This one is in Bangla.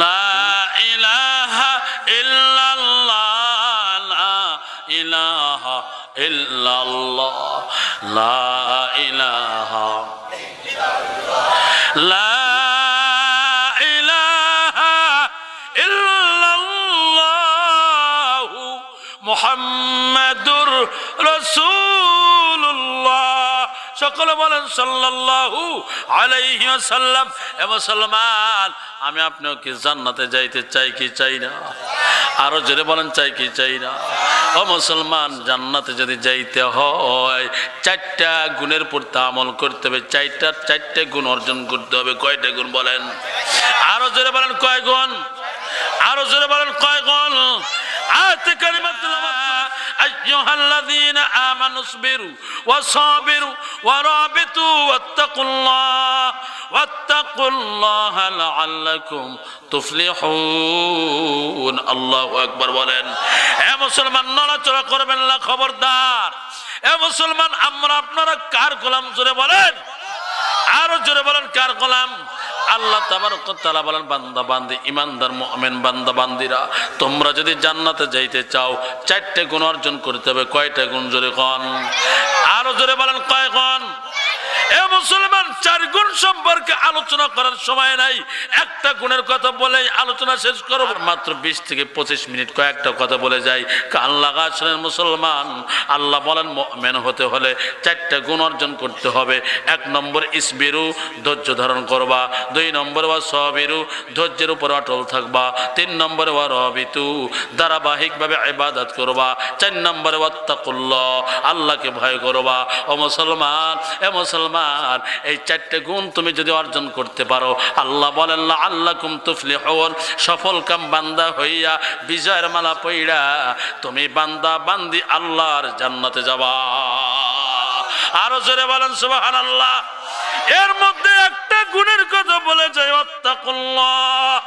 লা ইলাহা ইল্লাল্লাহ, লা ইলাহা ইল্লাল্লাহ, লা ইলাহা লা ইলাহা ইল্লাল্লাহু মুহাম্মাদুর রাসূলুল্লাহ। সকলে বলেন সাল্লাল্লাহু আলাইহি ওয়াসাল্লাম। এ মুসলমান, আমি আপনিও কি জান্নাতে যাইতে চাই কি চাই না? আরো জোরে বলেন, চাই কি চাই না? ও মুসলমান, জান্নাতে যদি যাইতে হয় চারটা গুণের প্রতি আমল করতে হবে। চারটা গুণ অর্জন করতে হবে। কয়টা গুণ বলেন? আরো জোরে বলেন, কয় গুণ? আরো জোরে বলেন, কয় গুণ? আয়াতে কারিমাতুল আইয়ুহাল্লাযীনা আমানু ইসবিরু ওয়াসাবিরু ওয়ারাবিতু ওয়াত্তাকুল্লাহা লাআল্লাকুম তুফলিহুন। আল্লাহু আকবার বলেন। হে মুসলমান, নড়াচড়া করবেন না, খবরদার। হে মুসলমান, আমরা আপনারা কার গোলাম? জোরে বলেন, আরো জোরে বলেন, কার গোলাম? আল্লাহ তাবারক ওয়া তাআলা বলেন, বান্দা বান্দি, ইমানদার মুমিন বান্দা বান্দিরা, তোমরা যদি জান্নাতে যাইতে চাও চারটি গুণ অর্জন করতে হবে। কয়টা গুণ? জোরে কোন, আরো জোরে বলেন, কয় গুণ? এ মুসলমান, চার গুণ সম্পর্কে আলোচনা করার সময় নাই। একটা গুণের কথা বলে আলোচনা শেষ করব। মাত্র 20 থেকে 25 মিনিট কয়েকটা কথা বলে যাই। কান লাগা শুনেন মুসলমান। আল্লাহ বলেন, মুমিন হতে হলে চারটা গুণ অর্জন করতে হবে। 1 নম্বর ইসবিরু, ধৈর্য ধারণ করবা। 2 নম্বর ওয়াসাবিরু, ধৈর্যের উপর অটল থাকবা। 3 নম্বর ওয়ারাবিতু, ধারাবাহিকভাবে ইবাদত করবা। 4 নম্বর ওয়াত্তাকুল্লাহ, আল্লাহকে ভয় করবা। ও মুসলমান, এ মুসলমান, এই চারটে গুণ তুমি যদি অর্জন করতে পারো, আল্লাহ বলেন লাআল্লাকুম তুফলিহুন, সফল কাম বান্দা হইয়া বিজয়ের মালা পইড়া তুমি বান্দা বান্দি আল্লাহর জান্নাতে যাবা। আরো জোরে বলেন সুবহানাল্লাহ। এর মধ্যে একটা গুণের কথা বলে যায়, ওয়াত্তাকুল্লাহ।